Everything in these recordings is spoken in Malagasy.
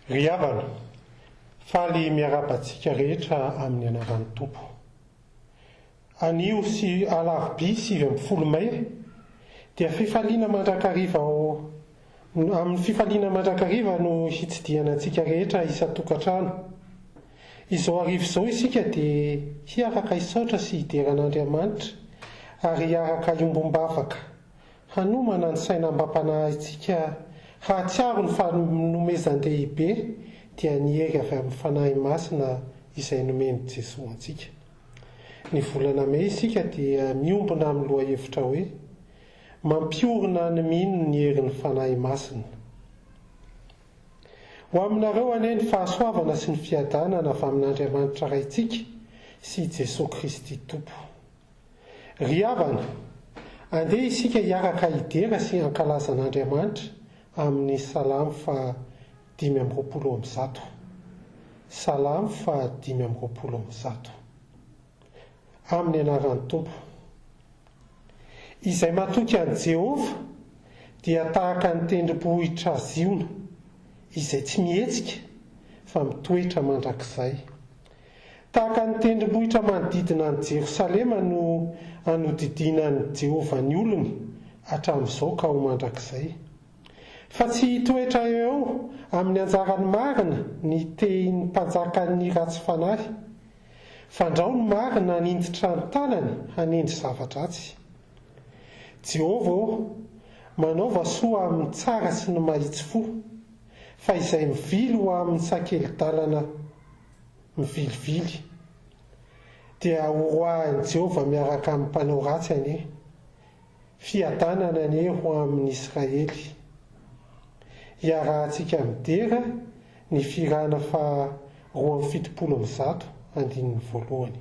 Ry havana, faly miarabantsika rehetra amin'ny anaran'ny Tompo. Anio sy alarobia 20 May dia fifaliana mandrakariva amin'ny fifaliana mandrakariva no hitsidiana antsika rehetra isa-tokantrano. Izao arivo izao isika dia hiaraka isaotra sy hideran'Andriamanitra ary hiaraka iombom-bavaka hanomana ny saina mba-panahy antsika hahatsiaro ny fanomezan-dehibe dia nihery avy amin'ny fanahy masina izay nomeny Jesosy antsika. Ny volana May isika dia miombona amin'ny lohahevitra hoe mampiorina ny mino ny herin'ny fanahy masina. Ho aminareo anie ny fahasoavana sy ny fiadanana avy amin'Andriamanitra raintsika sy Jesosy Kristy Tompo. Ry havana, andeha isika hiaraka hidera sy hankalaza an'Andriamanitra amin'ny Salamo 520. Salamo 520. Amin'ny anaran'ny Tompo. Izay matoky an'i Jehova dia tahaka ny tendrombohitra ziona izay tsy mihetsika fa mitoetra mandrakizay. Tahaka ny tendrombohitra manodidina ny Jerosalema no anodidinan'i Jehova ny olony hatramin'izao ka ho mandrakizay. Fa tsy hitoetra eo amin'ny anjarany marina ny tehin'ny mpanjakan'ny ratsy fanahy. Fandrao ny marina ninditra ny tanany hanendry zava-dratsy. Jehova manaova soa amin'ny tsara sy ny mahitsy fo, fa izay mivily ho amin'ny sakely-dalana mivilivily. Dia horoahan'i Jehova miaraka amin'ny mpanao ratsy anie, fiadanana anie ho amin'ny Israely. Hiarahantsika midera ny firana 270 andininy voalohany.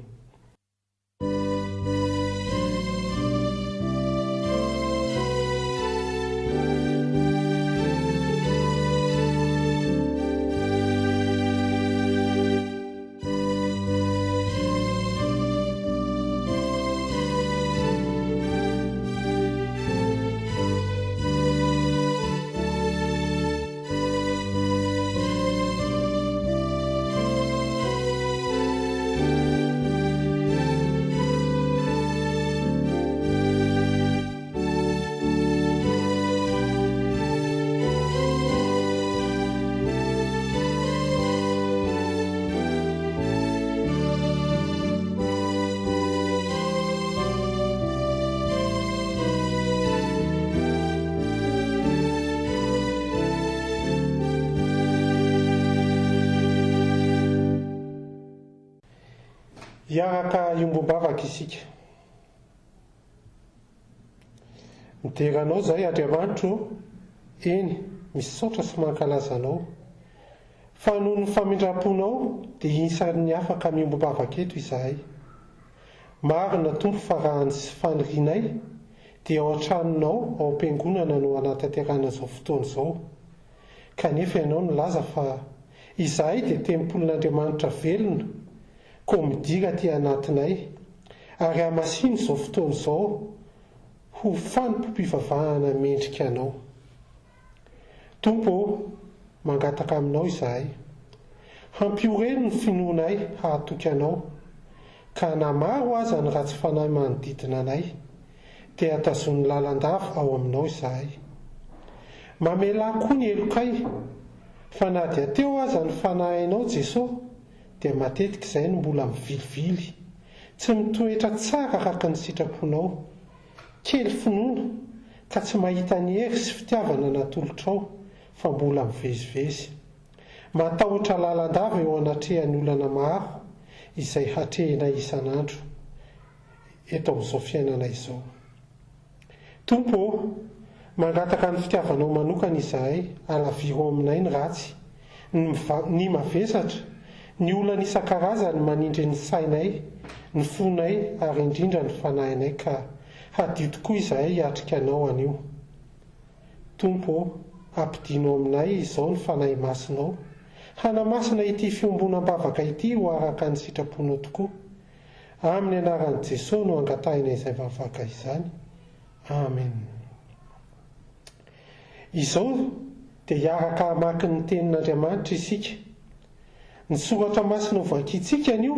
Hiaraka iombom-bavaka isika. Mideranao izay Andriamanitra, eny misaotra sy mankalaza anao. Fa noho ny famindram-ponao dia isan'ny afaka miombom-bavaka eto izahay. Marina Tompo fa raha ny sy fanirianay dia ao an-tranonao, ao am-piangonana no anatanterana izao fotoana izao. Kanefa ianao nilaza fa izahay dia tempolon'Andriamanitra velona, koa midira ty anatinay, ary hamasiny izao fotoana izao ho fanompo-pivavahana mendrika anao. Tompo, mangataka aminao izahay, hampioreno ny finoanay hahatoky anao, ka na maro aza ny ratsy fanahy manodidina anay, dia hatazony lalandava ao aminao izahay. Mamela koa ny elokay, fa na dia teo aza ny fanahinao Jesosy, dia matetika izay no mbola mivilivily, tsy mitoetra tsara araka ny sitraponao, kely finoana ka tsy mahita ny hery sy fitiavana natolotrao, fa mbola mivezivezy. Matahotra lalandava eo anatrehan'ny olana maro izay hatrehina isan'andro eto amin'izao fiainana izao. Tompo, mangataka ny fitiavanao manokana izahay, alaviro aminay ny ratsy, ny mavesatra, ny olana isan-karazany manindry ny sainay, ny fonay ary indrindra ny fanahinay, ka hadio tokoa izahay hiatrika anao anio. Tompo, ampidinao aminay izao ny fanahy masinao, hanamasina ity fiombonam-bavaka ity ho araka ny sitraponao tokoa. Amin'ny anaran'i Jesosy no angatahina izay vavaka izany. Amen. Izao dia hiaraka maki ny tenin'Andriamanitra isika. Ny soratra masina ho vakiantsika an'io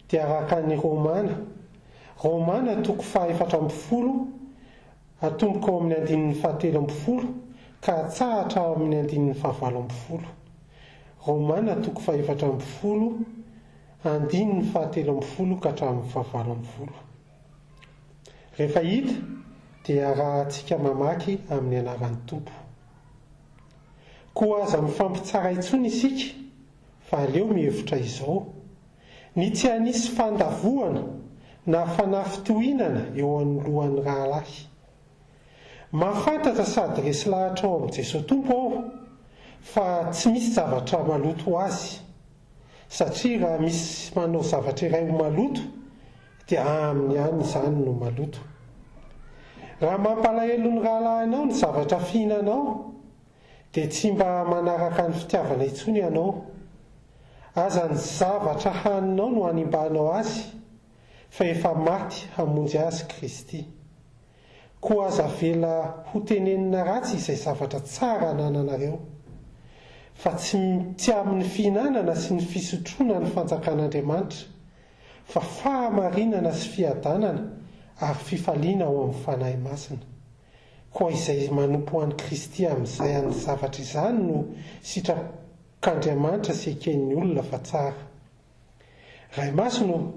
dia araka ny Romana 4:12 atomboka ao amin'ny 17 ka hatsahatra ao amin'ny 17. Romana 4:12 17 ka hatramin'ny 17. Rehefa hita dia rahantsika mamaky amin'ny anaran'ny Tompo. Koa aza mifampitsara intsony isika fa aleo mihevitra izao: ny tsy hanisy fandavoana na fanafitohinana eo anolohan'ny rahalahy. Mahafantatra sady resy lahatra ao amin'ny Jesosy Tompo aho fa tsy misy zavatra maloto ho azy, satria raha misy manao zavatra iray ho maloto dia aminy ihany izany no maloto. Raha mampalahelo ny rahalahy anao ny zavatra fihinanao dia tsy mba manaraka ny fitiavana intsony ianao. Aza ny zavatra haninao no hanimbanao azy, fa efa maty hamonjy azy Kristy. Koa aza vela ho tenenina ratsy izay zavatra tsara anananareo, fa tsy amin'ny fihinanana sy ny fisotroana ny fanjakan'Andriamanitra, fa fahamarinana sy fiadanana ary fifaliana ao amin'ny fanahy masina. Koa izay manompo an'i Kristy amin'izay any zavatra izany no sitrak'Andriamanitra sy eken'ny olona fa tsara. Ray masino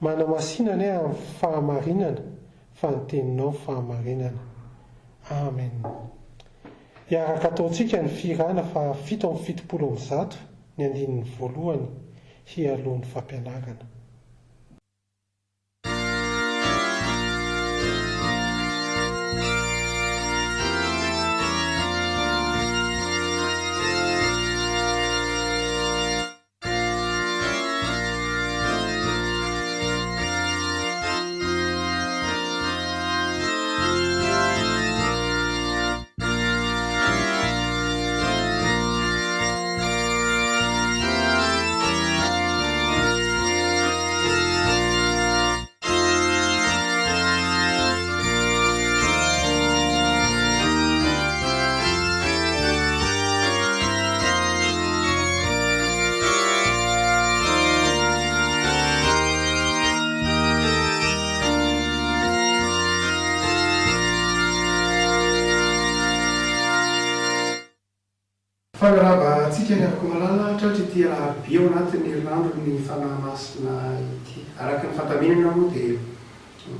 manamasinana amin'ny fahamarinana fa ny teninao fahamarinana. Amen. Hiaraka ataontsika ny firana fa 7:70 ny andinin'ny voalohany hialohan'ny fampianarana. Fagnaraba antsika ny afaka malala ohatra ity raha be ao anatin'ny herinandro ny fanahy masina ity. Araka ny fantamenana moa dia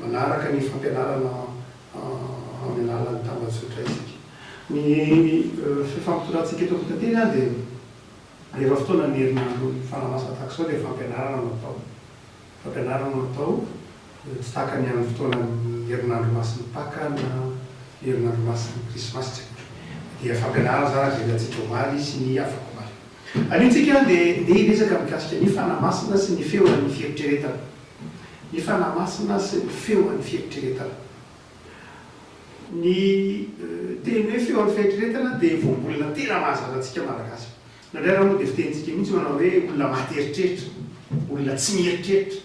manaraka ny fampianarana amin'ny alalan'ny tambazotra isika. Ny fifampitonantsika eto ampitately dia rehefa fotoana ny herinandro ny fanahy masina tahaka izao dia fampianarana natao. Fampianarana natao tsy tahaka ny amin'ny fotoana ny herinandro masin'ny Paka na herinandro masin'ny Krismasy. Dia fampianarana zany dia atsika omaly sy ny afaka omaly. Anitsika dia hiresaka mikasika ny fanahy masina sy ny feonan'ny fieritreretana. Ny fanahy masina sy ny feonan'ny fieritreretana. Ny teny hoe feonan'ny fieritreretana dia voambolana tena mahazatra antsika malagasy. Nandray raha moa dia fitenitsika mihitsy manao hoe olona maty eritreritra, olona tsy mieritreritra,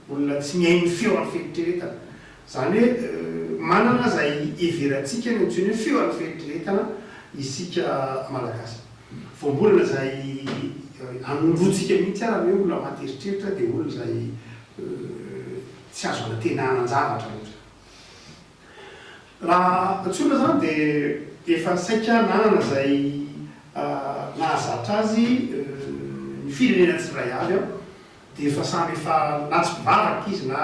olona tsy mihaino ny feonan'ny fieritreretana. Zany hoe manana izay heverantsika ny antsoina hoe feonan'ny fieritreretana isika malagasy. Voambolana izay anondroantsika mihitsy ara hoe olona maty eritreritra dia olona izay tsy azo anantenana an-javatra loatra. Raha antsoina zany dia efa saika nanana izay nahazatra azy ny firenena tsirairay avy dia efa samy efa na tsy mpivavaka izy na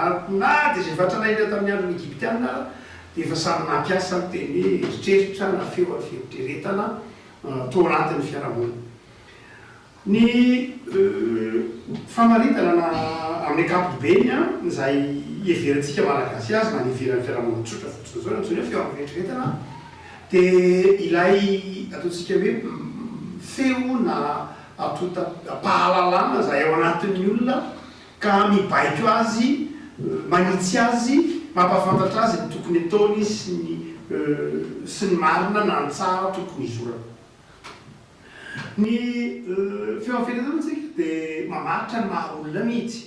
dia izay vatranaina tamin'ny andron'ny Egiptiana dia efa samy nampiasa ny teny hoe eritreritra na feonan'ny fieritreretana tao anatin'ny fiarahamonina. Ny famaritana amin'ny ankapobeny izay heverantsika malagasy azy na ny heveran'ny fiarahamonina tsotra fotsiny zao antsoina hoe feonan'ny fieritreretana dia ilay ataontsika hoe feo na pahalalana izay ao anatin'ny olona ka mibaiko azy, manitsy azy, mampafantatra azy ny tokony ataony sy ny marina na ny tsara tokony izorana. Ny feonan'ny fieritreretana tsika dia mamaritra ny maha olona mihitsy.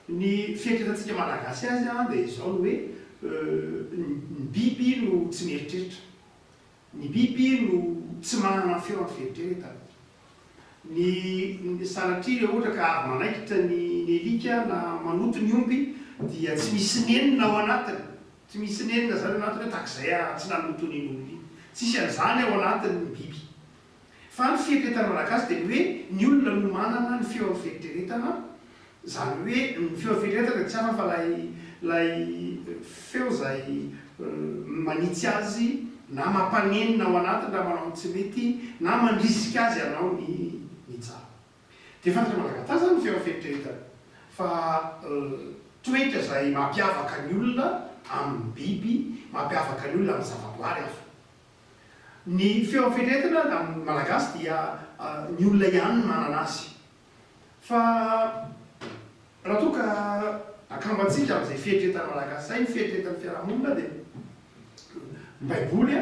Ny fieritreretantsika malagasy azy dia izao no hoe ny biby no tsy mieritreritra. ny biby no tsy manana feo amin'ny fieritreretana. Ny sanatria ohatra ka avy manaikitra ny alika na manoto ny omby dia tsy misy nenina ao anatiny, tsy misy nenina zany anatiny hoe takizay tsy nanotony omby, tsisy an'izany ao anatin'ny biby. Fa ny fieritreretana malagasy dia hoe ny olona no manana ny feo amin'ny fieritreretana, zany hoe ny feo amin'ny fieritreretana tsy hafa fa lay feo zay manitsy azy na mampanenina ao anatiny raha manao tsy mety na mandrisika azy anao ny tsara. Dia fantatra malagasy zany ny feo amin'ny fieritreretana fa toetra zay mampiavaka ny olona amin'ny biby, mampiavaka ny olona amin'ny zavaboary hafa. Ny feo amin'ny fieritreretana amin'ny malagasy dia ny olona ihany no manana azy. Fa raha toa ka akambatsika amin'izay fieritreretana malagasy zay, ny fieritreretana fiarahamonina dia ny baiboly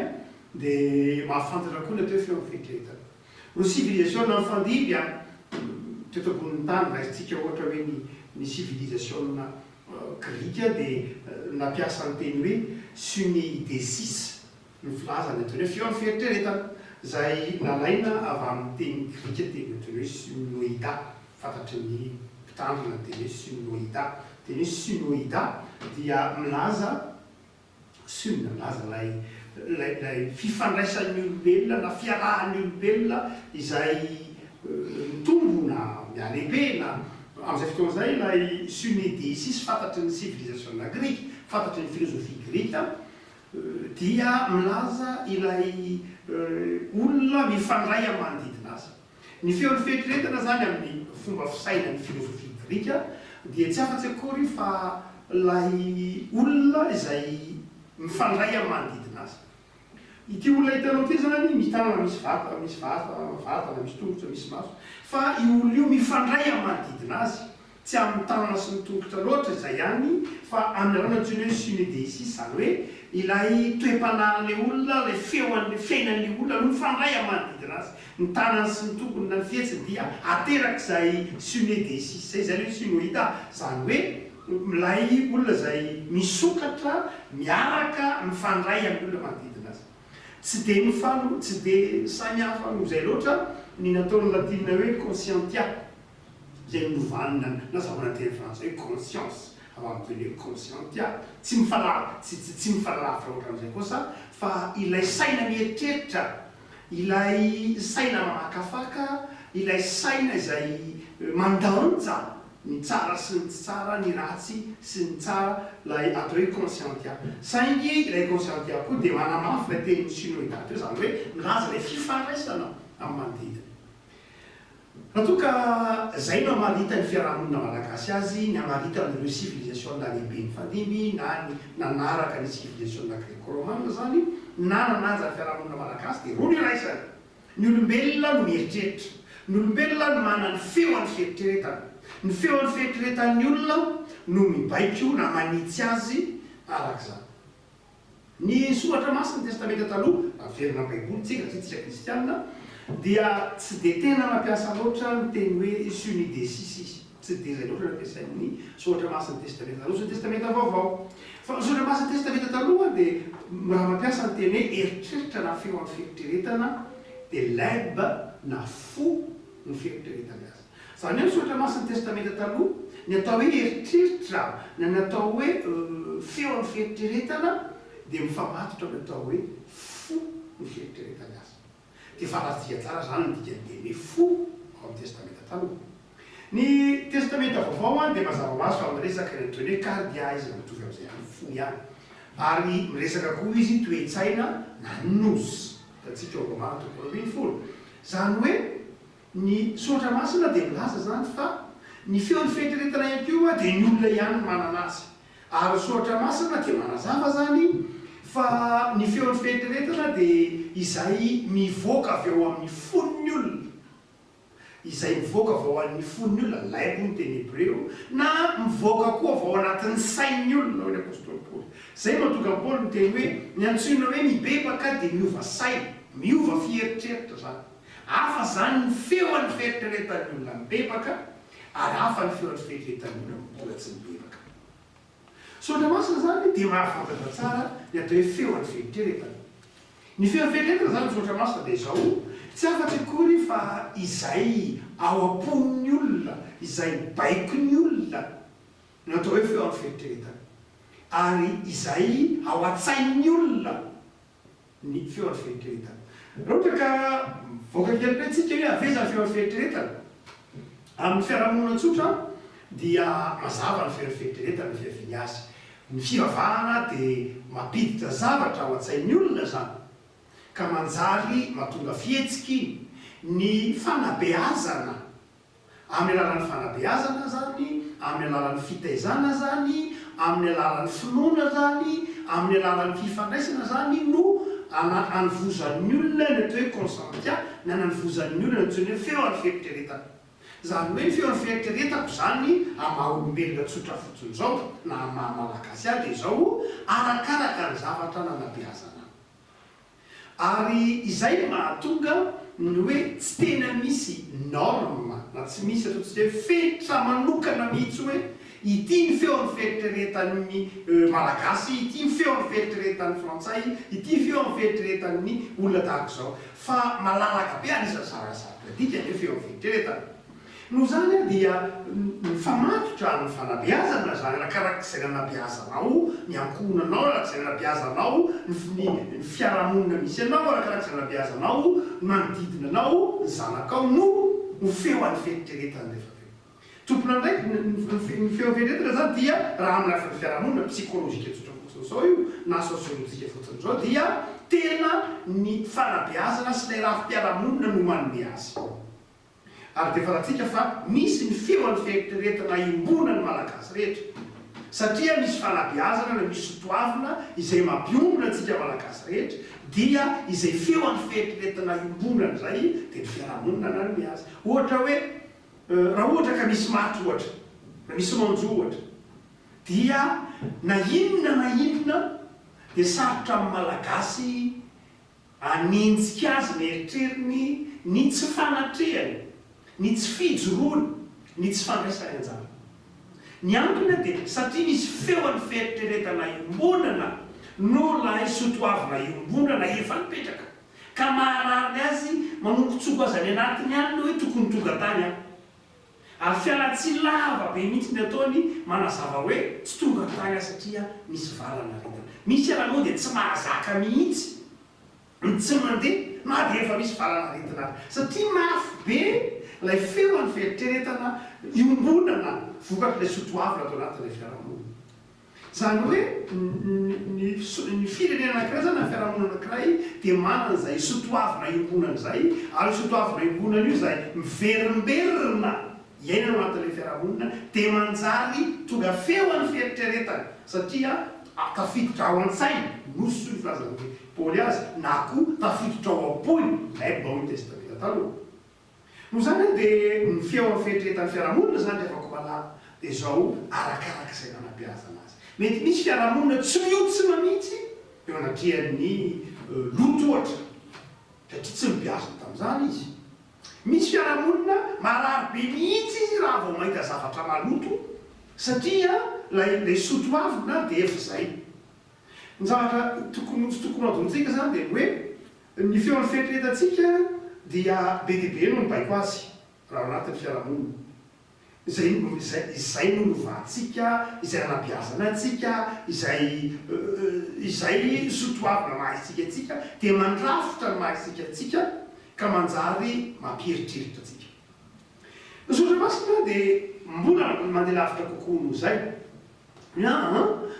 dia mahafantatra koa ny atao hoe feo amin'ny fieritreretana. Ny civilisation ny fandiby teto ambonin'ny tany raisitsika ohatra hoe ny civilisation grika dia nampiasa ny teny hoe Suneidesis ny filazana ny teny hoe feo amin'ny fieritreretana zay nalaina avy amin'ny teny grika teny teny hoe synoida, fantatry ny mpitandrina teny hoe synoida. Teny hoe synoida dia milaza sune milaza lay fifandraisan'ny olombelona na fiarahan'ny olombelona izay mitombo na mialehibe na amin'izay fotoan'izay lay Suneidesis fantatry ny civilisation grika, fantatry ny filozofia grika dia milaza ilay olona mifandray amin'ny manodidina azy. Ny feon'ny fieritreretana zany amin'ny fomba fisaina ny filozofia grika dia tsy afa-tsy akory fa lay olona izay mifandray amin'ny manodidina azy. Ity olona hitanao ty zany mitanana misy vatana, misy tongotra, misy maso, fa io olona io mifandray amin'ny manodidina azy, tsy amin'ny tanana sy ny tongotra loatra izay ihany, fa amin'ny alana antsoina hoe Suneidesis, zany hoe ilay toe-panahin'ilay olona, ilay fiainan'ilay olona no mifandray amin'ny manodidina azy. Ny tanany sy ny tongony na ny fihetsiny dia aterak'izay Suneidesis, zay hoe synoida, zany hoe ilay olona zay misokatra, miaraka, mifandray amin'ny olona manodidina azy. Tsy dia mifano, tsy dia samy hafa noho izay loatra ny nataon'ny latina hoe conscientia, izay novanina nazavana teny frantsay hoe conscience, avy amin'ny teny hoe conscientia, tsy mifahalavitra ohatra amin'izay kosa, fa ilay saina mieritreritra, ilay saina mamakafaka, ilay saina izay mandanja ny tsara sy ny tsy tsara, ny ratsy sy ny tsara, lay atao hoe conscientia. Saingy ilay conscientia koa dia manamafy ilay teny synoida teo, zany hoe milaza ilay fifandraisana amin'ny manodidina. Raha toa ka zay no hamarita ny fiarahamonina malagasy azy, ny hamarita n'ireo civilisation lehibe ny fandimby na ny nanaraka ny civilisation gréco-romaine zany, na nananja ny fiarahamonina malagasy dia roa ny raisany. Ny olombelona no mieritreritra, ny olombelona no manana ny feo amin'ny fieritreretana. Ny feo amin'ny fieritreretan'ny olona no mibaiko na manitsy azy arak'izany. Ny soratra masina ny testamenta taloha, averina baiboly tsika tsika kristianina, dia tsy dia tena mampiasa loatra ny teny hoe Suneidesis izy, tsy dia zay loatra nampiasain'ny soratra masina ny testamenta taloha sy ny testamenta vaovao. Fa ny soratra masina ny testamenta taloha dia raha mampiasa ny teny hoe eritreritra na feo amin'ny fieritreretana dia leb na fo ny fieritreretana azy. Zany hoe ny soratra masina ny testamenta taloha, ny atao hoe eritreritra na ny atao hoe feo amin'ny fieritreretana dia mifamatotra amin'ny atao hoe fo ny fieritreretana azy. Dia falatia tsara zany ny dikany hoe fo ao amin'ny testamenta taloha. Ny testamenta vaovao dia mazava ho azy fa miresaka ny atao hoe cardia izy mitovy amin'izay any fo ihany. Ary miresaka koa izy toe-tsaina na nos, tatsika ao Romana 12:20. Zany hoe ny soratra masina dia milaza zany fa ny feon'ny fieritreretana ihany koa dia ny olona ihany manana azy. Ary soratra masina dia manazava zany fa ny feon'ny fieritreretana dia izay mivoaka avy eo amin'ny fon'ny olona. Izay mivoaka avy ao amin'ny fon'ny olona, laibo ny teny hebreo, na mivoaka koa avy ao anatin'ny sain'ny olona ny apôstôly Paoly. Zay mahatonga Paoly ny teny hoe ny antsoina hoe mibebaka dia miova saina, miova fieritreritra zany. Hafa zany ny feon'ny fieritreretan'ny olona mibebaka, ary hafa ny feon'ny fieritreretan'ny olona mbola tsy mibebaka. Soratra masina zany dia mahafantatra tsara ny atao hoe feon'ny fieritreretana. Ny feonfetrretina zany misaotra masina dia izao tsy afatry akory fa izay ao am-pon'ny olona izay baiko ny olona no atao hoe feo amin'ny feritreretana ary izay ao an-tsain'ny olona ny feo amin'ny feritreretana. Raha ohatra ka voaka kely be tsika hoe avezany feo amin'ny feritreretana amin'ny fiarahamonina tsotra dia mazava ny feo amin'ny feritreretana ny fiaviany azy. Ny fivavahana dia mampiditra zavatra ao an-tsain'ny olona zany ka manjary mahatonga fihetsiky ny fanabeazana amin'ny alalan'ny fanabeazana zany, amin'ny alalan'ny fitaizana zany, amin'ny alalan'ny finoana zany, amin'ny alalan'ny fifandraisana zany no anvozan'ny olona ny atao hoe consentia na nanvozan'ny olona ny hoe feo amin'ny feritreretana. Zany hoe ny feo amin'ny feritreretako zany amaha-olombelona tsotra fotsiny zao na maha-malagasy ahy dia izao arakaraka ny zavatra nanabeazana. Ary izay mahatonga ny hoe tsy tena misy norme na tsy misy atao tsy hoe fetra manokana mihitsy hoe ity ny feo amin'ny feritreretan'ny malagasy, ity ny feo amin'ny feritreretan'ny frantsay, ity feo amin'ny feritreretan'ny olona tahaka izao fa malalaka be anisany sarasatra dika ny feo amin'ny feritreretana. No zany dia mifamatotra ny fanabeazana zany arakarak'izay nanabeazanao, ny ankohonanao arak'izay nanabeazanao, ny fiarahamonina misy anao arakarak'izay nanabeazanao, manodidina anao, ny zanakao no feo any feritreretana rehefa aveo. Tompona ndraiky ny feo feritreretana zany dia raha amin'ny lafiny fiarahamonina psikolojika tsotra fotsiny zao io na sosiolojika fotsiny zao dia tena ny fanabeazana sy ilay rafi-piarahamonina no manome azy. Ary dia faratsika fa misy ny feo amin'ny feritreretana iombona ny malagasy rehetra satria misy fanabeazana na misy sotoavina izay mampiombona antsika malagasy rehetra dia izay feo amin'ny feritreretana iombonana zay dia ny fiarahamonina nanome azy. Ohatra hoe raha ohatra ka misy maty ohatra na misy manjo ohatra dia na inona dia sarotra amin'ny malagasy anenjika azy ny eritreriny ny tsy fanatrehany, ny tsy fijoroany, ny tsy fandraisany anjara. Ny antony dia satria misy feo amin'ny feritreretana iombonana no lay sotoavina iombonana efa nipetraka ka maharary azy manompotsoko azy any anatiny any hoe tokony tonga tany any. Ary fialan-tsiny lava be mihitsy ny ataony manazava hoe tsy tonga tany satria misy valana retana. Misy ianao dia tsy mahazaka mihitsy tsy mandeha na dia efa misy valana retina satria mafy be ilay feo amin'ny feritreretana iombonana vokatry ilay sotoavina atao anatin'ilay fiarahamonina. Zany hoe ny firenena anankiray zany na fiarahamonina anankiray dia manana izay sotoavina iombonana izay ary sotoavina iombonana io izay miverimberina iainana anatin'ilay fiarahamonina dia manjary tonga feo amin'ny feritreretana satria tafiditra ao an-tsainy nosy ny filazana hoe Paoly azy na koa tafiditra ao am-pony ilay Ancien Testamenta taloha. No zany dia ny feo amin'ny feritreretan'ny fiarahamonina zany rehefa komalana dia izao arakarak'izay nanabeazana azy. Mety misy fiarahamonina tsy mihotsinna mihitsy eo anatrihan'ny loto ohatra satria tsy mibeazana tamin'izany izy. Misy fiarahamonina marary be mihitsy izy raha vao mahita zavatra maloto satria ilay sotoavina dia efa izay. Ny zavatra tokony adontsika zany dia hoe ny feo amin'ny feritreretantsika dia be dia be no mibaiko azy raha anatin'ny fiarahamonina. Izay no novantsika, izay anabeazana antsika, izay sotoavina mahaisika antsika dia mandrafitra ny mahaisika antsika ka manjary mampieritreritra antsika. Misaotra masina dia mbola mandeha lavitra kokoa noho izay.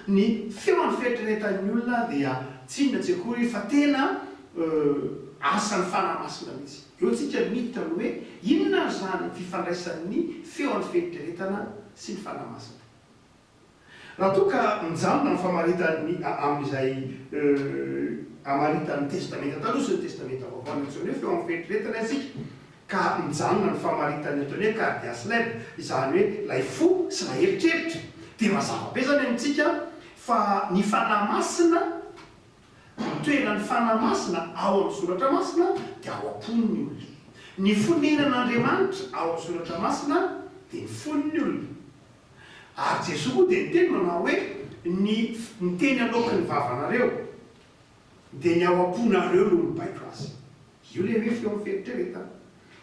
Ny feo amin'ny feritreretan'ny olona dia tsy inona tsy akory fa tena asan'ny fanamasina mihitsy. Eo tsika miditra ny hoe inona zany fifandraisan'ny feo amin'ny feritreretana sy ny fanamasina. Raha toa ka mijanona ny famaritany amin'izay amaritany testamenta taloha sy ny testamenta vaovao ny hoe feo amin'ny feritreretana asika ka mijanona ny famaritany ataony hoe cardias leb izany hoe lay fo sy lay eritreritra dia mazava be zany amintsika fa ny fanamasina toeran'ny fanamasina ao amin'ny soratra masina dia ao am-pon'ny olona. Ny fonenan'Andriamanitra ao amin'ny soratra masina dia ny fon'ny olona. Ary Jesosy koa dia niteny manao hoe ny teny aloky ny vavanareo dia ny ao am-ponareo no mibaiko azy. Io le hoe feo amin'ny fieritreretana.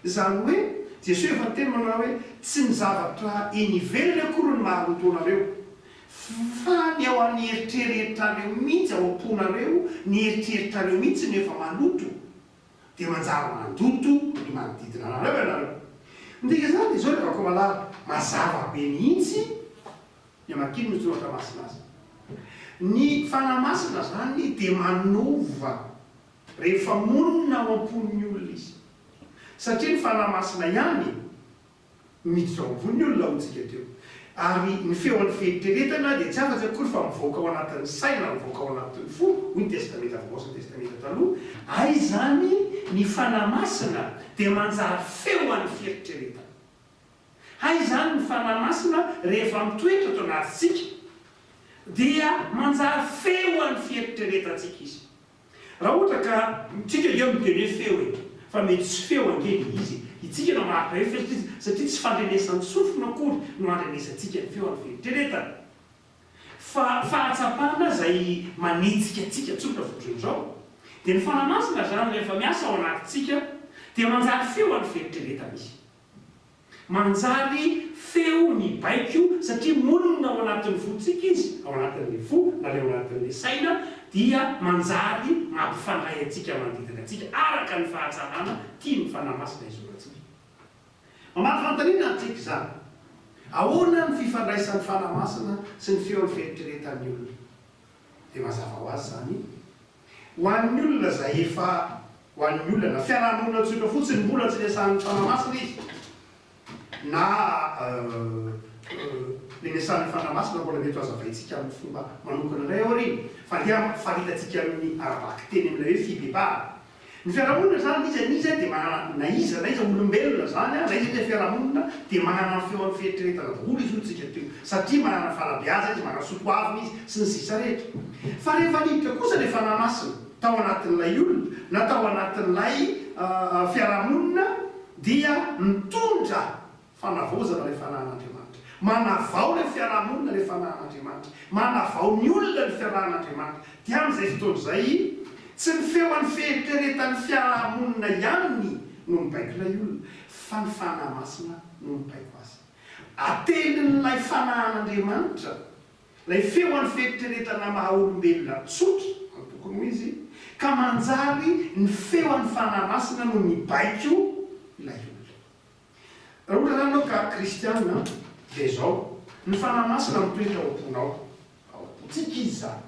Izany hoe Jesosy efa teny manao hoe tsy ny zavatra eny ivelany akory ny maharotonareo, fa ny ao amin'ny eritreretrareo mihitsy ao am-ponareo, ny eritreritrareo mihitsy ny efa maloto, dia manjary mandoto ny manodidina anareo ianareo. Ndika izany izao rehefa ko malala mazava be mihitsy ny amakiny no tsonatra masina azy. Ny fanamasina zany dia manova rehefa monina ao am-pon'ny olona izy, satria ny fanamasina ihany miditra ao am-pon'ny olona hotsika teo. Ary ny feon'ny fieritreretana dia tsy afatsy akory fa mivoaka ao anatin'ny saina, mivoaka ao anatin'ny fo, hoy ny testamenta vaovao sy ny testamenta taloha. Ay zany ny fanamasina dia manjary feo an'ny fieritreretana. Ay zany ny fanamasina rehefa mitoetra ato anatintsika dia manjary feo an'ny fieritreretantsika izy. Raha ohatra ka tsika eo miteny hoe feo e, fa mety tsy feo angeny izy, itsika no marika hoe feo satria tsy fandrenesan'ny sofina akory no andrenesantsika ny feo an'ny fieritreretana. Fa fahatsapana izay manitsika atsika tsotra fotr'izao, dia ny fanamasina zany rehefa miasa ao anatintsika dia manjary feo an'ny fieritreretana izy. Manjary feo ny baiko satria monina ao anatin'ny fotsika izy, ao anatin'ny fo na le ao anatin'ny saina, dia manjary mampifandray atsika manodidina atsika araka ny fahatsarana tia ny fanamasina izorantsika. Mamaly fanontaniana antsika izany, ahoana ny fifandraisan'ny fanamasina sy ny feon'ny fieritreretan'ny olona? Dia mazava ho azy zany ho an'ny olona zay efa ho an'ny olona na fiarahamonina tsotra fotsiny mbola tsy lesan'ny fanamasina izy, na le nesan'ny fanamasina mbola mety azavaitsika amin'ny fomba manokana iray ao reny, fa dia faritatsika amin'ny arabaky teny amin'ilay hoe fibebahana. Ny fiarahamonina zany izy dia manana na iza olombelona zany, na iza ilay fiarahamonina dia manana feo amin'ny fieritreretana daholo izy otsika teo, satria manana fanabeaza izy, manana sotoavina izy sy ny sisa rehetra. Fa rehefa niditra kosa ilay fanamasina tao anatin'ilay olona na tao anatin'ilay fiarahamonina dia mitondra fanavaozana ilay fanahan'Andriamanitra, manavao ilay fiarahamonina ilay fanahan'Andriamanitra, manavao ny olona ny fiarahan'Andriamanitra. Dia amin'izay fotoana izay tsy ny feo an'ny fieritreretan'ny fiarahamonina ihany no mibaiko ilay olona, fa ny fanamasina no mibaiko azy. Atelin'ilay fanahan'Andriamanitra, ilay feo an'ny fieritreretana maha-olombelona tsotra tokony ho izy, ka manjary ny feo an'ny fanamasina no mibaiko ilay olona. Raha ohatra zany anao ka kristianina dia izao, ny fanamasina mitoetra ao am-ponao, ao am-pontsika izy zany.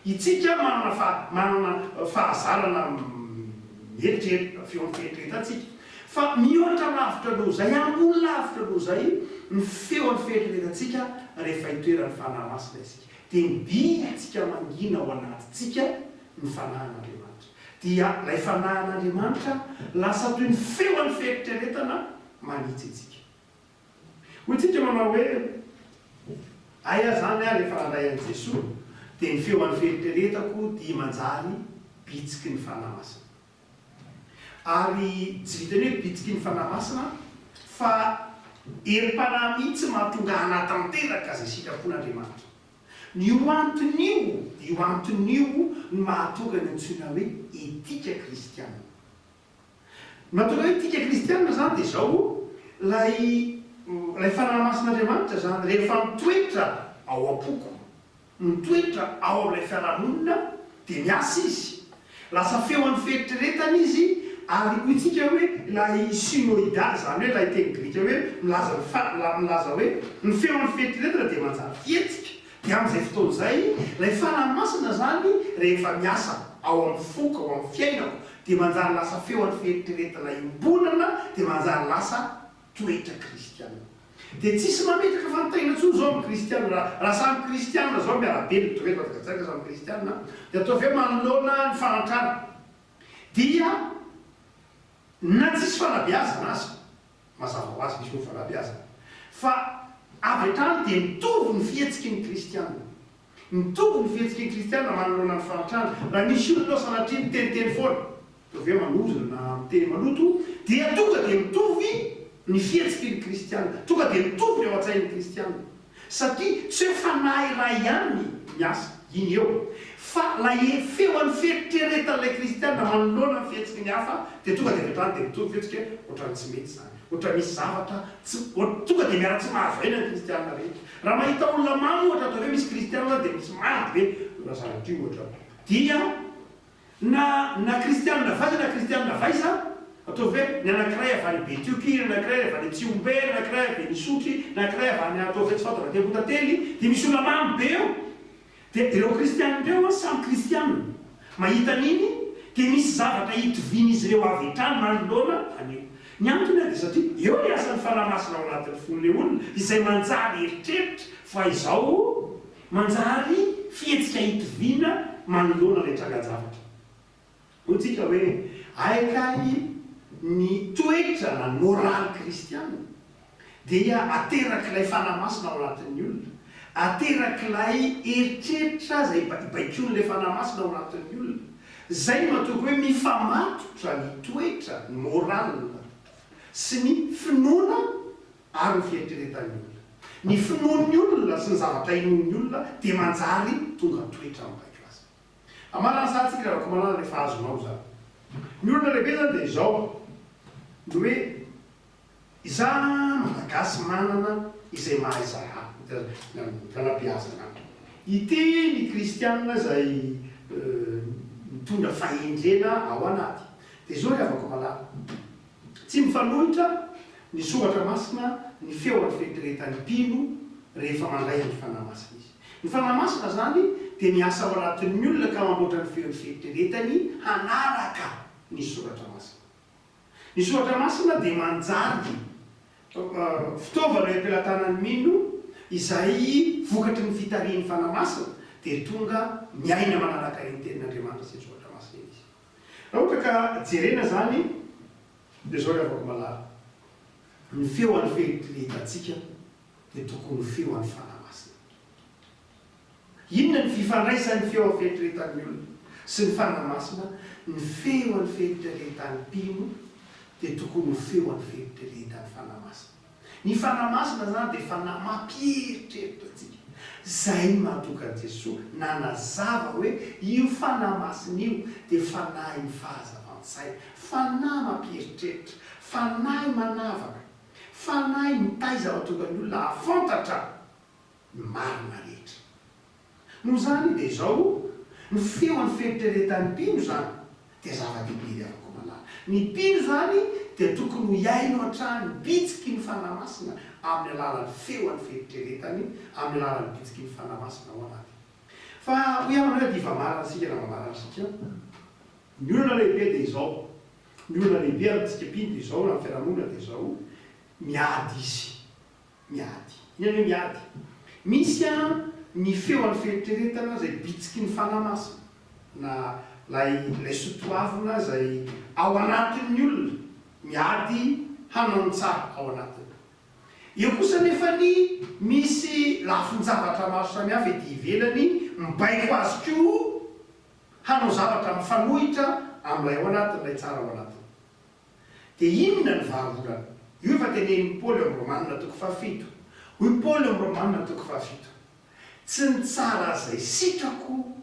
Itsika manana fahazarana mieritreritra feon'ny fieritreretantsika, fa mihoatra lavitra aloha zay, ambony lavitra aloha zay ny feon'ny fieritreretantsika rehefa hitoeran'ny fanamasina isika. Dia mibitsika mangina ao anatintsika ny fanahan'Andriamanitra. Dia ilay fanahan'Andriamanitra lasa toy ny feon'ny fieritreretana manitsy itsika. Hoy tsika manao hoe aya zany a rehefa nandray an'i Jesosy, dia ny feo an'ny fieritreretako dia manjary bitsiky ny fanamasina. Ary tsy vitany hoe bitsiky ny fanamasina, fa herim-panahy mihitsy mahatonga anatanteraka izay sitrapon'Andriamanitra. Io anton'io no mahatonga ny antsoina hoe etika kristiana. Mahatonga hoe etika kristiana zany dia izao, ilay fanahy masin'Andriamanitra zany rehefa mitoetra ao am-poko, mitoetra ao amin'ilay fiarahamonina dia miasa izy, lasa feo an'ny fieritreretana izy. Ary hoy tsika hoe ilay synoida zany hoe ilay teny grika hoe milaza hoe ny feo an'ny fieritreretana dia manjary fihetsika. Dia amin'izay fotoana izay ilay fanahy masina zany rehefa miasa ao amin'ny foko, ao amin'ny fiainako, dia manjary lasa feo an'ny fieritreretana imbonana, dia manjary lasa toetra kristiana. Dia tsisy mametraka fanontaniana intsony zao amin'ny kristiana. Raha samy kristiana zao miarabely toetra vatakatsaka samy kristiana, dia atao avy eo manoloana ny fanatrana. Dia na tsisy fanabeazana azy, mazava ho azy misy moa fanabeazana, fa avy hatrany dia mitovy ny fihetsiky ny kristiana. Mitovy ny fihetsiky ny kristiana manoloana ny fanatrana. Raha misy olona sanatria miteniteny foana, atao avy eo manozona na miteny maloto, dia tonga dia mitovy ny fihetsiky ny kristiana, tonga dia mitovy ny ao an-tsain'ny kristiana. Satria tsy hoe fanahy iray ihany miasa, iny eo fa la feoan'ny fieritreretan'ilay kristianina manoloana ny fihetsika ny hafa dia tonga dia vetrany dia mitovy fihetsika ohatrany tsy mety zany ohatra misy zavatra tonga dia miara tsy mahazo aina ny kristianina rehetra raha mahita olona mamy ohatra atao hoe misy kristianina dia misy mamy be razanatrio ohatra dia na kristianina vaiza na kristianina vaiza atao hoe ny anankiray avy any Betioky, ny anankiray avy any Tsiombe, ny anankiray avy any Sotry, ny anankiray avy any atao hoe tsy fantatra Tepotately, dia misy olona mamy be eo. Dia ireo kristianina ireo samy kristianina. Mahita an'iny dia misy zavatra hitovian'izy ireo avy hatrany manoloana anio. Ny antony dia satria eo ny asan'ny fanamasina ao anatin'ny fon'ilay olona izay manjary eritreritra fa izao manjary fihetsika hitoviana manoloana ilay tranga-javatra. Hoy tsika hoe aikay ny toetra na moraly kristianina dia aterak'ilay fanamasina ao anatin'ny olona, aterak'ilay eritreritra zay ibaikoan'ilay fanamasina ao anatin'ny olona, zay mahatonga hoe mifamatotra ny toetra ny moralina sy ny finoana ary ny fieritreretan'ny olona. Ny finoan'ny olona sy ny zavatra inoan'ny olona dia manjary tonga toetra mibaiko azy. Amarana satsika raha komanana rehefa azonao zany. Ny olona lehibe zany dia izao no hoe iza malagasy manana izay mahay zaha fanabeazana ity ny kristianina zay mitondra fahendrena ao anaty dia zao ny avako malala tsy mifanohitra ny soratra masina ny feoan'ny fieritreretan'ny mpino rehefa mandray ny fanamasina izy. Ny fanamasina zany dia miasa ao anatin'ny olona ka mamboatra ny feon'ny fieritreretany hanaraka ny soratra masina. Ny soratra masina dia manjary fitaovana ampelantanan'ny mino izay vokatry ny fitarian'ny fanamasina dia tonga miaina manaraka ny tenin'Andriamanitra sy ny soratra masina izy. Raha ohatra ka jerena zany dia zao ny avako malala ny feoan'ny fieritreretantsika dia tokony feo an'ny fanamasina. Inona ny fifandraisan'ny feo an'ny fieritreretan'ny olona sy ny fanamasina? Ny feo an'ny fieritreretan'ny mpino dia tokony feo an'ny fieritreretan'ny fanamasina. Ny fanamasina zany dia fanahy mampieritreritra antsika zay mahatonga an'i Jesosy nanazava hoe io fanamasina io dia fanahy ny fahazavan-tsaina, fanahy mampieritreritra, fanahy manavaka, fanahy mitaiza mahatonga ny olona hafantatra ny marina rehetra. Noho zany dia izao ny feo an'ny fieritreretan'ny mpino zany dia zava-dehibe avako malala. Ny mpino zany dia tokony ho iaino hatrany bitsiky ny fanamasina amin'ny alalan'ny feo an'ny fieritreretany, amin'ny alalan'ny bitsiky ny fanamasina ao anaty. Fa ho ihany hoe diva marina sika na mamarana sika ny olona lehibe dia izao, ny olona lehibe amintsika mpino dia izao na fiarahamonina dia izao miady izy, miady. Inona hoe miady? Misy ny feo an'ny fieritreretana zay bitsiky ny fanamasina na lay sotoavina zay ao anatin'ny olona miady hanao tsara ao anatiny. Eo kosa nefa ny misy lafin-javatra maro samihafa ety ivelany mibaiko azy koa hanao zavatra mifanohitra amin'ilay ao anatiny, lay tsara ao anatiny. Dia inona ny vahaolana? Io efa tenen'i Paoly amin'ny Romanina toko 7. Hoy Paoly amin'ny Romanina toko 7. Tsy ny tsara zay sitrako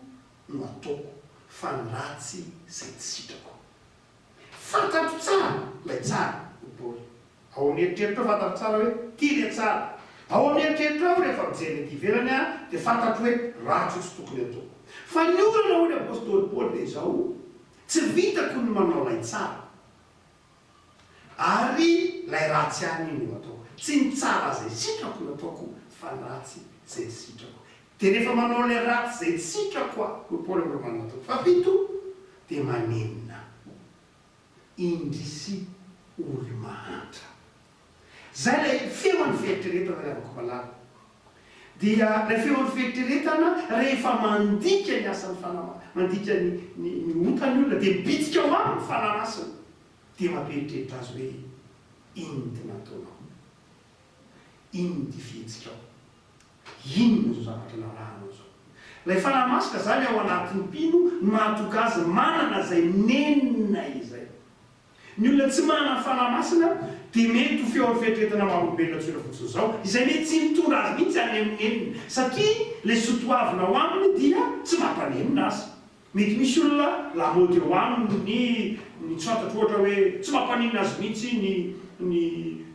no ataoko fa ny ratsy zay tsy sitrako. Fantatro tsara lay tsara hoy Paoly. Ao amin'ny eritreritra fantatro tsara hoe ty le tsara. Ao amin'ny eritreritra ao rehefa mijery ety ivelany dia fantatro hoe ratsy tsy tokony ataoko. Fa ny olana hoy ny apôstôly Paoly dia izao tsy vitako ny manao lay tsara ary lay ratsy any no ataoko. Tsy ny tsara zay sitrako no ataoko fa ny ratsy zay tsy sitrako. Dia rehefa manao lay ratsy zay tsy sitrako hoy Paoly amin'ny Romanina toko 7 dia manenina, indrisy olo-mahantra. Zay lay feo an'ny fieritreretana ny avako malala. Dia lay feo an'ny fieritreretana rehefa mandika ny asan'ny fanamasina, mandika ny otany olona dia bitsika ao aminy fanamasina dia mampieritreritra azy hoe ino ty nataonao, ino ty fihetsika ao, inona zao zavatra narahanao zao. Lay fanamasina zany ao anatin'ny mpino no mahatonga azy manana zay nenina izay. Ny olona tsy manana fanahy masina dia mety ho feon'ny fihetretana maha-olombelona tsoina fotsiny izao izay mety tsy mitondra azy mihitsy any amin'ny eniny satria ilay sotoavina ho aminy dia tsy mampanenina azy. Mety misy olona lamaody eo aminy ny tsatatra ohatra hoe tsy mampanenina azy mihitsy ny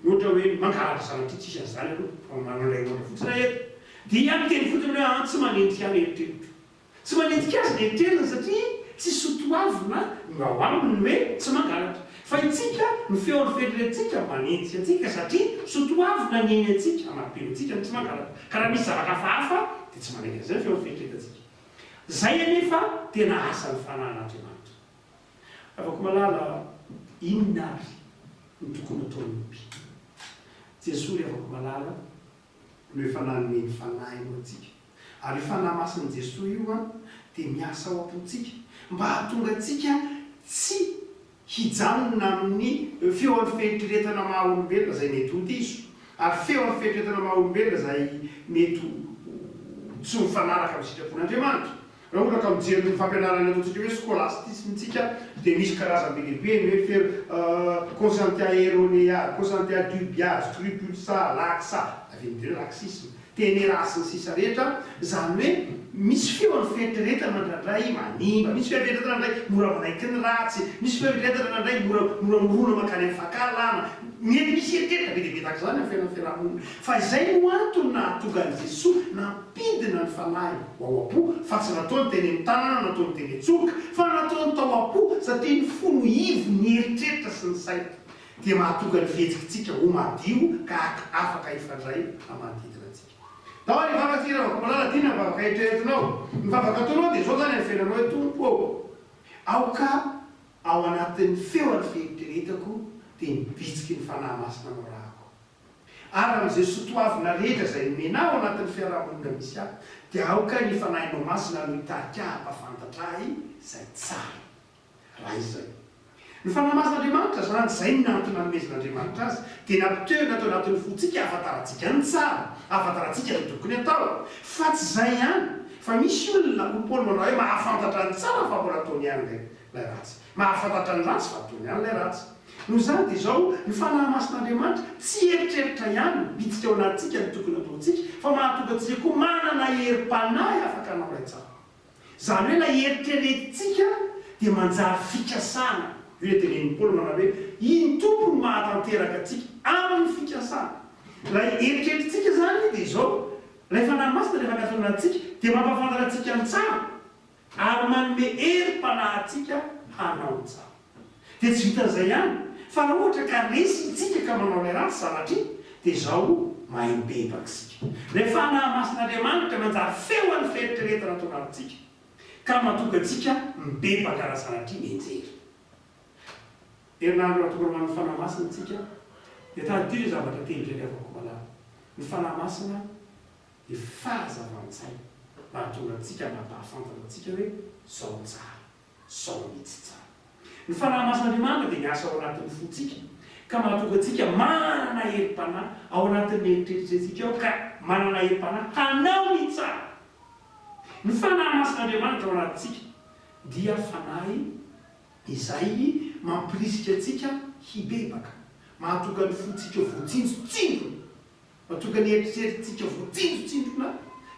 ohatra hoe mangalatra zanatria tsisy an'izany aloha manalay ohatra fotsiny eto dia miteny fotsiny hoe tsy manendrika any eritreritro. Tsy manendrika azy ny eritreriny satria tsy sotoavina no ao aminy hoe tsy mangalatra. Fa itsika ny feon'ny fihetretantsika manendrika antsika satria sotoavina ny eny antsika anampelo antsika ny tsy mangalatra. Ka raha misy zavatra hafahafa dia tsy manendrika izay ny feon'ny fihetretantsika. Zay anefa tena asan'ny fanahin'Andriamanitra. Afaka malala inona ary ny tokony ataon'olombe. Jesosy afaka malala no efa nanome ny fanahy eo antsika. Ary io fanahy masin'i Jesosy io dia miasa ao am-pontsika mba hahatonga antsika tsy hijanona amin'ny feon'ny fihetretana maha-olombelona izay mety ho diso, ary feon'ny fihetretana maha-olombelona izay mety tsy mifanaraka amin'ny sitrapon'Andriamanitra. Raha ohatra ka mijery ny fampianarana ataontsika hoe scolastisme-tsika dia misy karazany be lehibe ny hoe consentia erronea, consentia dubia, scrupulsa, laxa, avenidreo laxisme, ténérasy ny sisa rehetra, izany hoe misy feon'ny fihetretana ndraindray manimba, misy fihetretana ndraindray mora manaiky ny ratsy, misy fihetretana ndraindray mora morona makany amin'ny fahakalana. Mety misy eritreretra be lehibe tahaka izany amin'ny fiainana. Fa izay no antony nahatonga an'i Jesosy nampidina ny fanahy ho ao am-po, fa tsy nataony teny amin'ny tanana, nataony teny an-tsoka, fa nataony tao am-po satria ny fo no ivo ny eritreritra sy ny saina dia mahatonga ny fihetsika ho madio ka afaka ifandray amanodidina antsika. Dao ny vavaka tsika raha malala dina ny vavaka eritreretinao. Ny vavaka ataonao dia izao zany amin'ny fiainanao hoe tompo ao. Aoka ao anatin'ny feon'ny fiheritreretako dia mibitsiky ny fanahy masina no rahako. Ary amin'izay sotoavina rehetra izay menao anatin'ny fiarahamonina misy ahy dia aoka ny fanahinao masina no hitarika hampafantatra ahy izay tsara. Raha izay. Ny fanahy masin'Andriamanitra zany izay ny antony nanomezan'Andriamanitra azy dia nampitoerana atao anatin'ny fontsika ahafantarantsika ny tsara, ahafantarantsika ny tokony atao. Fa tsy izay ihany, fa misy olona ho Paoly manao hoe mahafantatra ny tsara fa mbola ataony ihany ilay ratsy. Mahafantatra ny ratsy fa ataony ihany ilay ratsy. Noho izany dia izao ny fanahy masin'Andriamanitra tsy eritreritra ihany bitsika ao anatintsika ny tokony ataontsika, fa mahatonga antsika koa manana herim-panahy afaka hanao ilay tsara. Izany hoe ilay eritreretintsika dia manjary fikasana. Io tenen'i Paoly manao hoe iny tompony mahatanteraka antsika amin'ny fikasana. Ilay eritreretintsika zany dia izao, ilay fanahy masina rehefa miasa ao anatintsika dia mampafantatra antsika ny tsara ary manome herim-panahy antsika hanao ny tsara. Dia tsy vitan'izay ihany, fa raha ohatra ka resy itsika ka manao ilay ratsy sanatria dia izao mahay mibebaka isika. Ilay fanahy masin'Andriamanitra manjary feon'ny fiheritreretana atao anatintsika ka mahatonga antsika mibebaka raha sanatria mienjery. Herinandro raha tokony manao ny fanahy masina antsika dia tahak'ity zavatra teny afaka malala. Ny fanahy masina dia fahazavan-tsaina mahatonga antsika mampahafantatra antsika hoe zao tsara, zao mihitsy tsara. Ny fanahy masin'Andriamanitra dia miasa ao anatin'ny fontsika ka mahatonga antsika manana herim-panahy ao anatin'ny eritreritrentsika ao ka manana herim-panahy hanao ny tsara. Ny fanahy masin'Andriamanitra ao anatintsika dia fanahy izay mampirisika antsika hibebaka, mahatonga ny fontsika voatsinjotsindrona, mahatonga ny eritreretintsika voatsinjotsindrona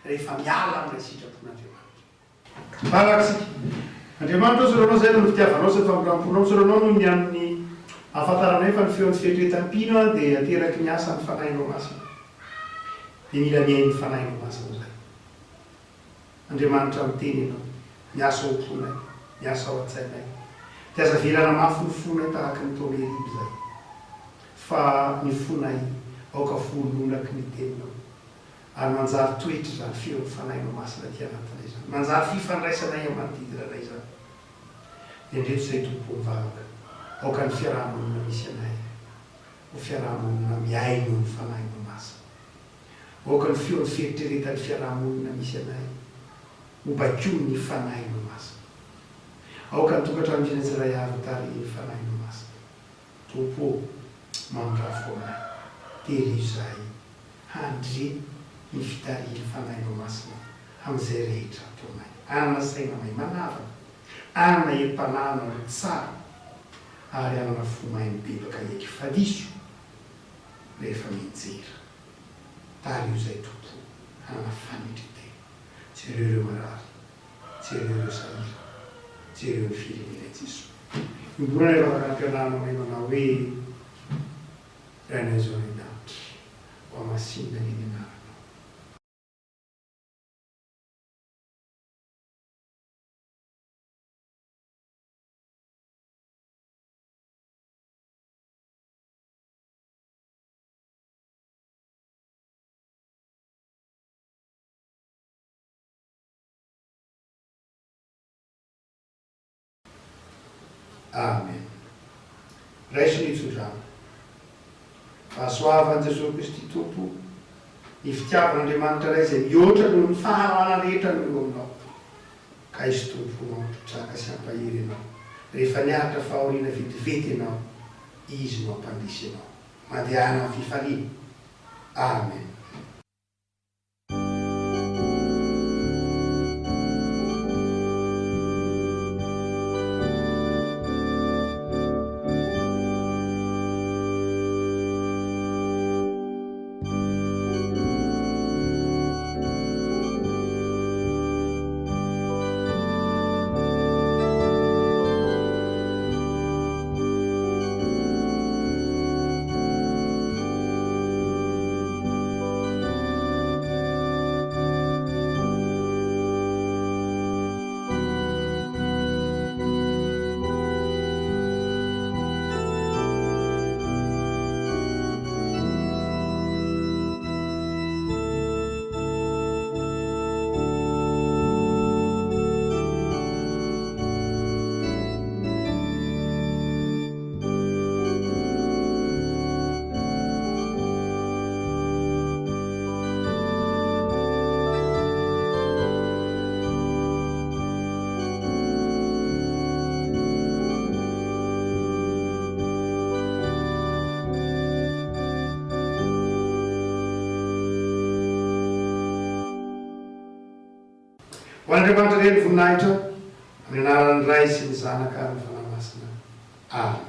rehefa miala amin'ilay sitrapon'Andriamanitra. Barakisika. Andriamanitra soranao zay no fitiavanao sy fampiramponao soranao noho ny amin'ny ahafantaranay fa ny feon'ny fihetretam-pino dia ateraky ny asa ny fanahinao masina. Dia mila miainy ny fanahinao masina zay. Andriamanitra miteny ianao, miasa ao am-ponay, miasa ao an-tsainay. Dia aza velana mafy ny fonay tahaka ny tao leriby zay. Fa ny fonay aoka folonaky ny teninao. Ary manjary toetra zany feon'ny fanahinao masina ty anatinay zany. Manjary fifandraisanay amanodidinanay zany. Dia ndreto izay tompo mivavaka. Aoka ny fiarahamonina misy anay. Ho fiarahamonina miaino ny fanahinao masina. Aoka ny feon'ny fiheritreretan'ny fiarahamonina misy anay. Ho bakio ny fanahinao masina. Aoka ny tokantrano tsiray avy tary ny fanahinao masina. Tompo mandrafo anay. Tery izay handre ny fitariany fanahinao masina amin'izay rehetra ataonay. Anana saina may manavana, anana herim-panahy tsara ary anana fomay mibebaka eky fadiso rehefa mijery tary io izay tompo anana fanitretena jereo marary jereo samira jereo ny firenena Jesoa imborana eo afaka ampianarana hoe manao hoe ranazao ny davitra ho amasinda ny anarana amen. Raiso ny itsodrano fahasoavan'i Jesosy Kristy tompo ny fitiavan'Andriamanitra ray izay mihoatra noho ny fahalalana rehetra no eo aminao ka izy tompo mampitraka sy hampahiry ianao rehefa niaritra fahoriana vetivety ianao izy no hampandrisy ianao mandehana amin'ny fifaliana. Amen. Ho Andriamanitra reny voninahitra amin'ny anaran'ny Ray sy ny Zanaka ary ny Fanahy Masina. Amen.